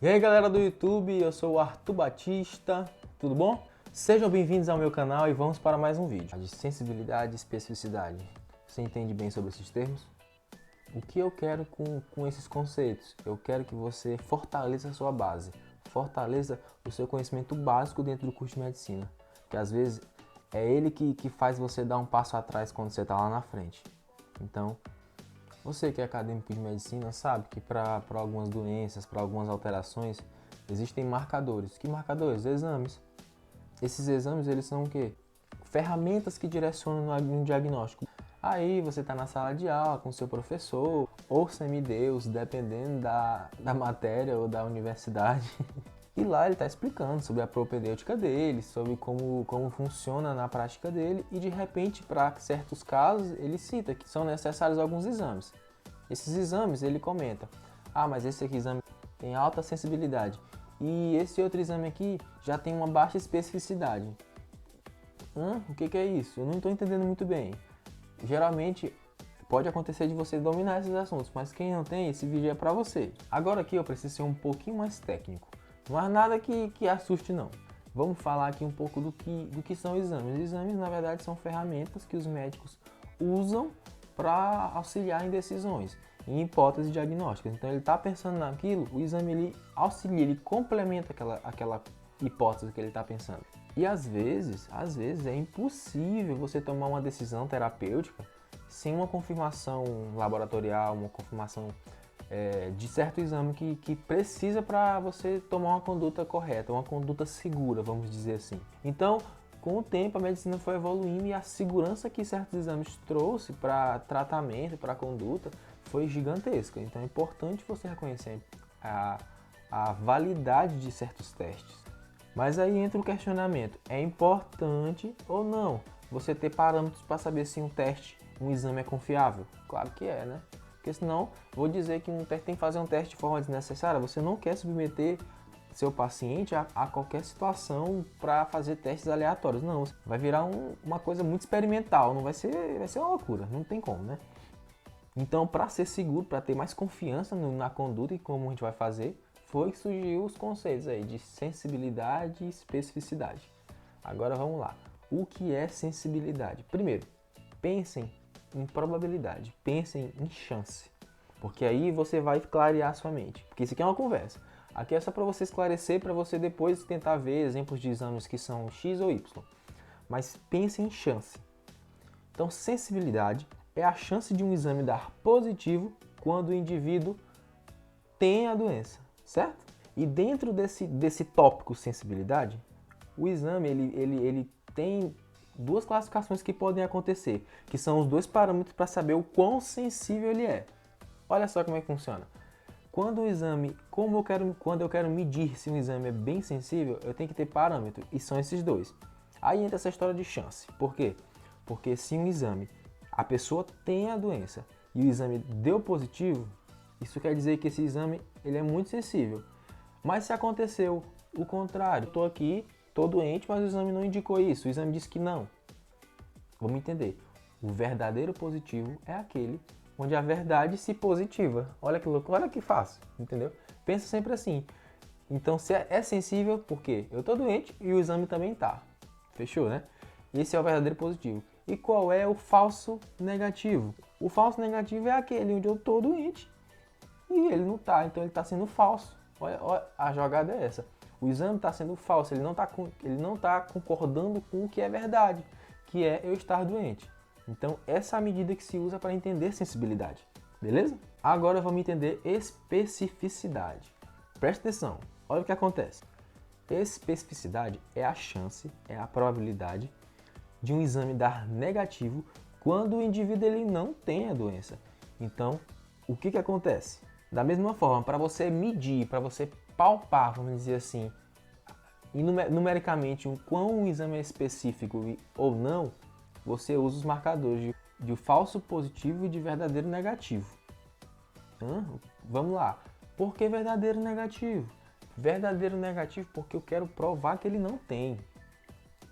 E aí galera do YouTube, eu sou o Arthur Batista, tudo bom? Sejam bem-vindos ao meu canal e vamos para mais um vídeo de sensibilidade e especificidade. Você entende bem sobre esses termos? O que eu quero com esses conceitos? Eu quero que você fortaleça a sua base, fortaleça o seu conhecimento básico dentro do curso de medicina, que às vezes é ele que faz você dar um passo atrás quando você está lá na frente. Então, você que é acadêmico de medicina sabe que para algumas doenças, para algumas alterações, existem marcadores. Que marcadores? Exames. Esses exames, eles são o quê? Ferramentas que direcionam no diagnóstico. Aí você está na sala de aula com seu professor, ou semideus, dependendo da matéria ou da universidade. E lá ele está explicando sobre a propedêutica dele, sobre como funciona na prática dele, e de repente, para certos casos, ele cita que são necessários alguns exames. Esses exames ele comenta: ah, mas esse aqui exame tem alta sensibilidade, e esse outro exame aqui já tem uma baixa especificidade. O que é isso? Eu não estou entendendo muito bem. Geralmente pode acontecer de você dominar esses assuntos, mas quem não tem, esse vídeo é para você. Agora aqui eu preciso ser um pouquinho mais técnico. Não há nada que assuste não. Vamos falar aqui um pouco do que são exames. Os exames, na verdade, são ferramentas que os médicos usam para auxiliar em decisões, em hipóteses diagnósticas. Então ele está pensando naquilo, o exame ele auxilia, ele complementa aquela hipótese que ele está pensando. E às vezes é impossível você tomar uma decisão terapêutica sem uma confirmação laboratorial, uma confirmação de certo exame que precisa para você tomar uma conduta correta, uma conduta segura, vamos dizer assim. Então, com o tempo, a medicina foi evoluindo e a segurança que certos exames trouxe para tratamento, para conduta, foi gigantesca. Então, é importante você reconhecer a validade de certos testes. Mas aí entra o questionamento: é importante ou não você ter parâmetros para saber se um exame é confiável? Claro que é, né? Porque senão, vou dizer que tem que fazer um teste de forma desnecessária. Você não quer submeter seu paciente a qualquer situação para fazer testes aleatórios. Não, vai virar uma coisa muito experimental, vai ser uma loucura, não tem como, né? Então, para ser seguro, para ter mais confiança na conduta e como a gente vai fazer, foi que surgiu os conceitos aí de sensibilidade e especificidade. Agora vamos lá. O que é sensibilidade? Primeiro, pensem em probabilidade, pensem em chance, porque aí você vai clarear sua mente, porque isso aqui é uma conversa. Aqui é só para você esclarecer, para você depois tentar ver exemplos de exames que são X ou Y. Mas pense em chance. Então, sensibilidade é a chance de um exame dar positivo quando o indivíduo tem a doença, certo? E dentro desse tópico sensibilidade, o exame ele tem duas classificações que podem acontecer, que são os dois parâmetros para saber o quão sensível ele é. Olha só como é que funciona. Quando eu quero medir se um exame é bem sensível, eu tenho que ter parâmetro, e são esses dois. Aí entra essa história de chance. Por quê? Porque se um exame, a pessoa tem a doença e o exame deu positivo, isso quer dizer que esse exame ele é muito sensível. Mas se aconteceu o contrário, estou aqui, estou doente, mas o exame não indicou isso, o exame disse que não. Vamos entender. O verdadeiro positivo é aquele onde a verdade se positiva. Olha que louco, olha que fácil, entendeu? Pensa sempre assim. Então, se é sensível, por quê? Eu estou doente e o exame também tá. Fechou, né? Esse é o verdadeiro positivo. E qual é o falso negativo? O falso negativo é aquele onde eu estou doente e ele não tá, então ele está sendo falso. Olha, a jogada é essa. O exame está sendo falso, ele não tá concordando com o que é verdade, que é eu estar doente. Então, essa é a medida que se usa para entender sensibilidade, beleza? Agora vamos entender especificidade. Presta atenção, olha o que acontece. Especificidade é a chance, é a probabilidade de um exame dar negativo quando o indivíduo ele não tem a doença. Então, o que acontece? Da mesma forma, para você medir, para você palpar, vamos dizer assim, numericamente, o quão um exame é específico ou não, você usa os marcadores de falso positivo e de verdadeiro negativo. Vamos lá. Por que verdadeiro negativo? Verdadeiro negativo porque eu quero provar que ele não tem.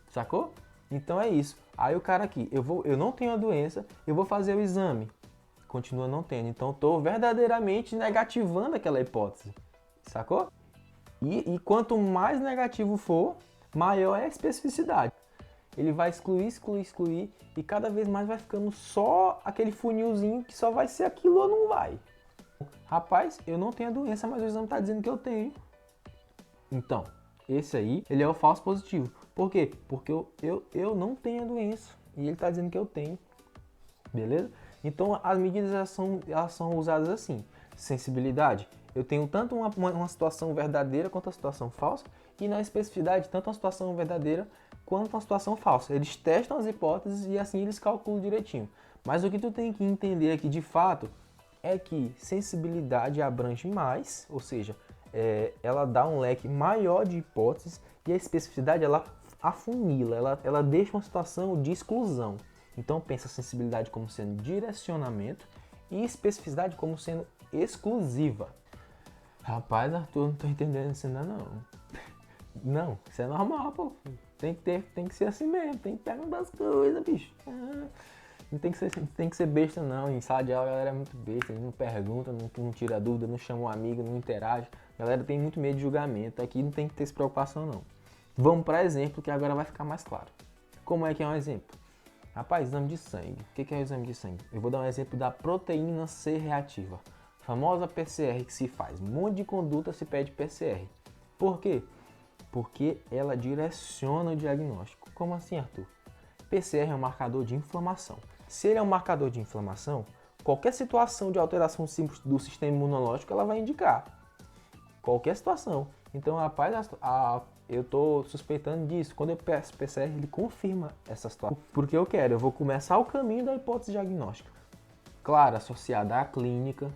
Sacou? Então é isso. Aí o cara aqui, eu não tenho a doença, eu vou fazer o exame. Continua não tendo. Então estou verdadeiramente negativando aquela hipótese. Sacou? E quanto mais negativo for, maior é a especificidade. Ele vai excluir, excluir, excluir e cada vez mais vai ficando só aquele funilzinho que só vai ser aquilo ou não vai. Rapaz, eu não tenho a doença, mas o exame está dizendo que eu tenho. Então, esse aí, ele é o falso positivo. Por quê? Porque eu não tenho a doença e ele está dizendo que eu tenho. Beleza? Então, as medidas elas são usadas assim. Sensibilidade, eu tenho tanto uma situação verdadeira quanto uma situação falsa. E na especificidade, tanto uma situação verdadeira quanto uma situação falsa. Eles testam as hipóteses e assim eles calculam direitinho. Mas o que tu tem que entender aqui de fato é que sensibilidade abrange mais, ou seja, ela dá um leque maior de hipóteses e a especificidade ela afunila, ela deixa uma situação de exclusão. Então pensa a sensibilidade como sendo direcionamento e especificidade como sendo exclusiva. Rapaz, Arthur, não tô entendendo isso ainda não. Não, isso é normal, pô. Tem que ser assim mesmo, tem que perguntar as coisas, bicho. Não tem que ser besta não, em sala de aula a galera é muito besta, não pergunta, não tira dúvida, não chama um amigo, não interage. A galera tem muito medo de julgamento, aqui não tem que ter essa preocupação não. Vamos para exemplo que agora vai ficar mais claro. Como é que é um exemplo? Rapaz, exame de sangue. O que é o exame de sangue? Eu vou dar um exemplo da proteína C reativa. Famosa PCR que se faz. Um monte de conduta se pede PCR. Por quê? Porque ela direciona o diagnóstico. Como assim, Arthur? PCR é um marcador de inflamação. Se ele é um marcador de inflamação, qualquer situação de alteração do sistema imunológico ela vai indicar. Qualquer situação. Então, rapaz, eu estou suspeitando disso. Quando eu peço PCR, ele confirma essa situação. Porque eu quero, eu vou começar o caminho da hipótese diagnóstica. Claro, associada à clínica,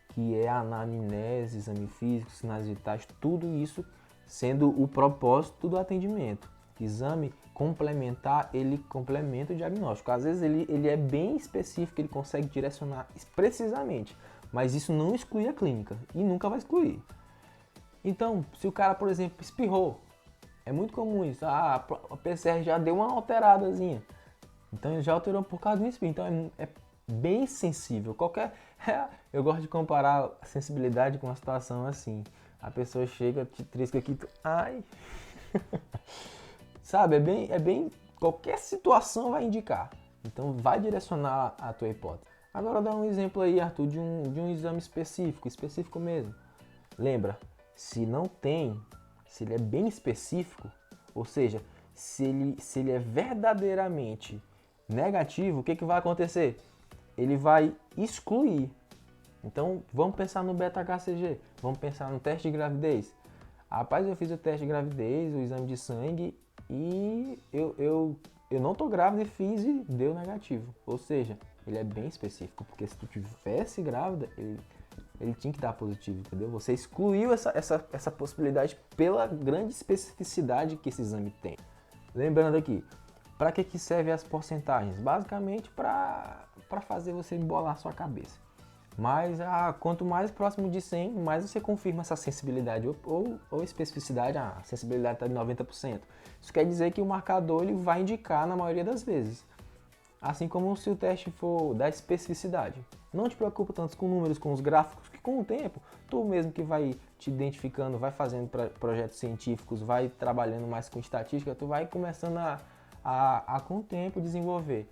que é a anamnese, exame físico, sinais vitais, tudo isso sendo o propósito do atendimento. Exame complementar, ele complementa o diagnóstico. Às vezes ele é bem específico, ele consegue direcionar precisamente, mas isso não exclui a clínica e nunca vai excluir. Então, se o cara, por exemplo, espirrou, é muito comum isso. A PCR já deu uma alteradazinha. Então ele já alterou por causa do espirro. Então é bem sensível. Eu gosto de comparar a sensibilidade com uma situação assim. A pessoa chega, te trisca aqui, ai. Sabe, é bem. Qualquer situação vai indicar. Então vai direcionar a tua hipótese. Agora dá um exemplo aí, Arthur, de um exame específico mesmo. Lembra, se não tem, se ele é bem específico, ou seja, se ele é verdadeiramente negativo, o que vai acontecer? Ele vai excluir. Então vamos pensar no beta-HCG, vamos pensar no teste de gravidez. Rapaz, eu fiz o teste de gravidez, o exame de sangue e eu não tô grávida e fiz e deu negativo. Ou seja, ele é bem específico, porque se tu tivesse grávida, ele tinha que dar positivo, entendeu? Você excluiu essa possibilidade pela grande especificidade que esse exame tem. Lembrando aqui, para que servem as porcentagens? Basicamente para fazer você embolar a sua cabeça. Mas quanto mais próximo de 100, mais você confirma essa sensibilidade ou especificidade. A sensibilidade está de 90%. Isso quer dizer que o marcador ele vai indicar na maioria das vezes. Assim como se o teste for da especificidade. Não te preocupa tanto com números, com os gráficos, que com o tempo, tu mesmo que vai te identificando, vai fazendo projetos científicos, vai trabalhando mais com estatística, tu vai começando a com o tempo desenvolver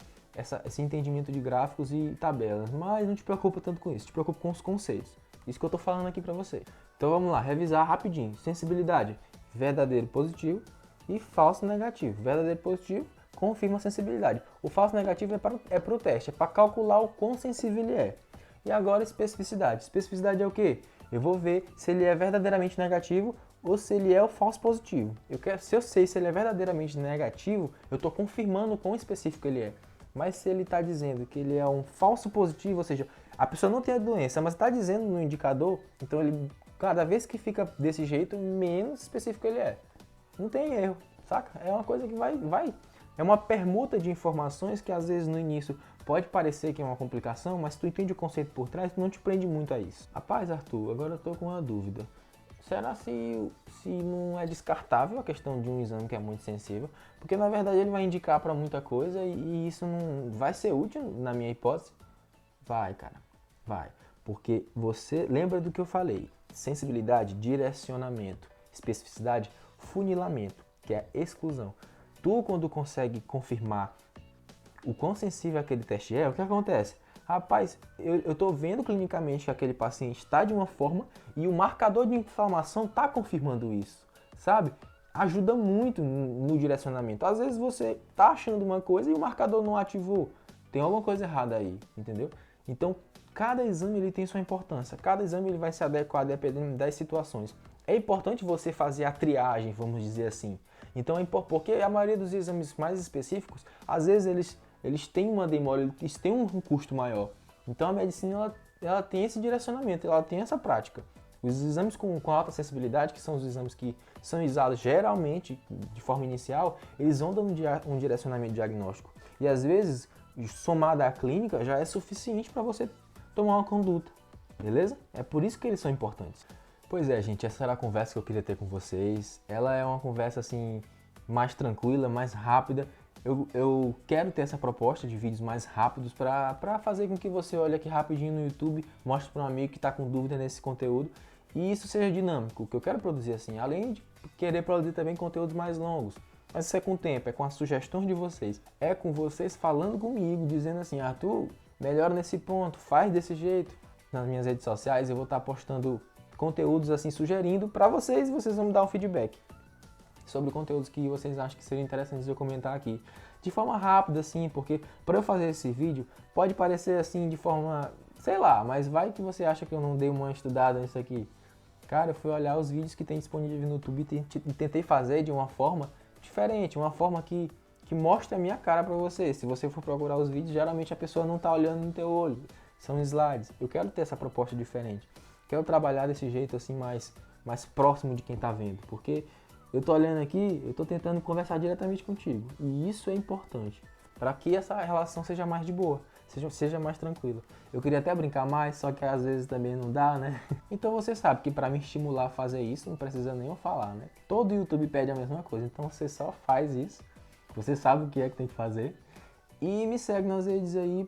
esse entendimento de gráficos e tabelas. Mas não te preocupa tanto com isso, te preocupa com os conceitos. Isso que eu estou falando aqui para você. Então vamos lá, revisar rapidinho. Sensibilidade, verdadeiro positivo e falso negativo. Verdadeiro positivo confirma a sensibilidade. O falso negativo é para o teste, é para calcular o quão sensível ele é. E agora especificidade. Especificidade é o quê? Eu vou ver se ele é verdadeiramente negativo ou se ele é o falso positivo. Se eu sei se ele é verdadeiramente negativo, eu estou confirmando o quão específico ele é. Mas se ele está dizendo que ele é um falso positivo, ou seja, a pessoa não tem a doença, mas está dizendo no indicador, então ele, cada vez que fica desse jeito, menos específico ele é. Não tem erro, saca? É uma coisa que vai. É uma permuta de informações que às vezes no início pode parecer que é uma complicação, mas se tu entende o conceito por trás, tu não te prende muito a isso. Rapaz, Arthur, agora eu tô com uma dúvida. Será se não é descartável a questão de um exame que é muito sensível? Porque na verdade ele vai indicar para muita coisa e isso não vai ser útil na minha hipótese? Vai, cara, vai. Porque você lembra do que eu falei: sensibilidade, direcionamento, especificidade, funilamento, que é exclusão. Tu, quando consegue confirmar o quão sensível aquele teste é, o que acontece? Rapaz, eu estou vendo clinicamente que aquele paciente está de uma forma e o marcador de inflamação está confirmando isso, sabe? Ajuda muito no direcionamento. Às vezes você está achando uma coisa e o marcador não ativou. Tem alguma coisa errada aí, entendeu? Então, cada exame ele tem sua importância. Cada exame ele vai se adequar dependendo das situações. É importante você fazer a triagem, vamos dizer assim. Então, porque a maioria dos exames mais específicos, às vezes eles têm uma demora, eles têm um custo maior. Então a medicina ela tem esse direcionamento, ela tem essa prática. Os exames com alta sensibilidade, que são os exames que são usados geralmente de forma inicial, eles vão dando um direcionamento diagnóstico. E às vezes, somado à clínica, já é suficiente para você tomar uma conduta, beleza? É por isso que eles são importantes. Pois é, gente, essa era a conversa que eu queria ter com vocês. Ela é uma conversa assim mais tranquila, mais rápida. Eu quero ter essa proposta de vídeos mais rápidos para fazer com que você olhe aqui rapidinho no YouTube, mostre para um amigo que está com dúvida nesse conteúdo e isso seja dinâmico. O que eu quero produzir assim, além de querer produzir também conteúdos mais longos, mas isso é com o tempo, é com as sugestões de vocês, é com vocês falando comigo, dizendo assim, Arthur, melhora nesse ponto, faz desse jeito. Nas minhas redes sociais eu vou estar postando conteúdos assim, sugerindo para vocês e vocês vão me dar um feedback sobre conteúdos que vocês acham que seriam interessantes de eu comentar aqui. De forma rápida, assim, porque para eu fazer esse vídeo, pode parecer assim de forma, sei lá, mas vai que você acha que eu não dei uma estudada nisso aqui. Cara, eu fui olhar os vídeos que tem disponíveis no YouTube e tentei fazer de uma forma diferente, uma forma que mostre a minha cara para você. Se você for procurar os vídeos, geralmente a pessoa não está olhando no teu olho, são slides. Eu quero ter essa proposta diferente. Quero trabalhar desse jeito assim mais próximo de quem está vendo, porque eu tô olhando aqui, eu tô tentando conversar diretamente contigo. E isso é importante, para que essa relação seja mais de boa, seja mais tranquila. Eu queria até brincar mais, só que às vezes também não dá, né? Então você sabe que para me estimular a fazer isso, não precisa nem eu falar, né? Todo YouTube pede a mesma coisa, então você só faz isso. Você sabe o que é que tem que fazer. E me segue nas redes aí,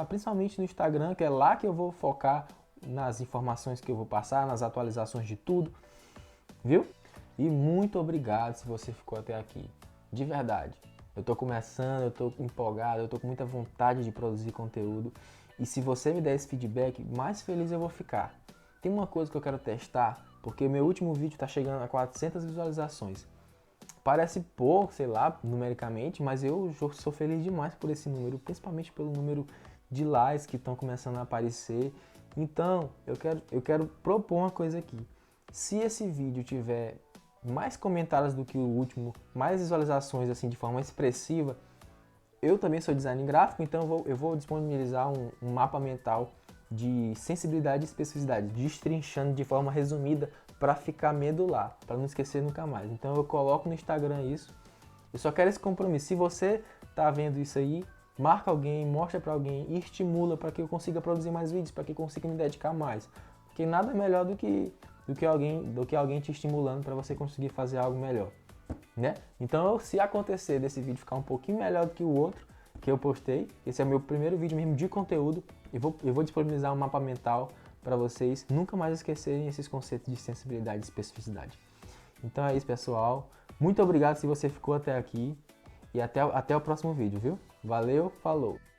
principalmente no Instagram, que é lá que eu vou focar nas informações que eu vou passar, nas atualizações de tudo, viu? E muito obrigado se você ficou até aqui, de verdade. Eu tô começando, eu tô empolgado, eu tô com muita vontade de produzir conteúdo. E se você me der esse feedback, mais feliz eu vou ficar. Tem uma coisa que eu quero testar, porque meu último vídeo tá chegando a 400 visualizações. Parece pouco, sei lá, numericamente, mas eu sou feliz demais por esse número, principalmente pelo número de likes que estão começando a aparecer. Então, eu quero propor uma coisa aqui. Se esse vídeo tiver mais comentários do que o último, mais visualizações assim de forma expressiva, eu também sou designer gráfico, então eu vou disponibilizar um mapa mental de sensibilidade e especificidade, destrinchando de forma resumida para ficar medular, para não esquecer nunca mais. Então eu coloco no Instagram isso. Eu só quero esse compromisso. Se você tá vendo isso aí, marca alguém, mostra para alguém e estimula para que eu consiga produzir mais vídeos, para que eu consiga me dedicar mais. Porque nada é melhor do que alguém te estimulando para você conseguir fazer algo melhor, né? Então, se acontecer desse vídeo ficar um pouquinho melhor do que o outro que eu postei, esse é o meu primeiro vídeo mesmo de conteúdo, eu vou disponibilizar um mapa mental para vocês nunca mais esquecerem esses conceitos de sensibilidade e especificidade. Então é isso, pessoal. Muito obrigado se você ficou até aqui e até o próximo vídeo, viu? Valeu, falou!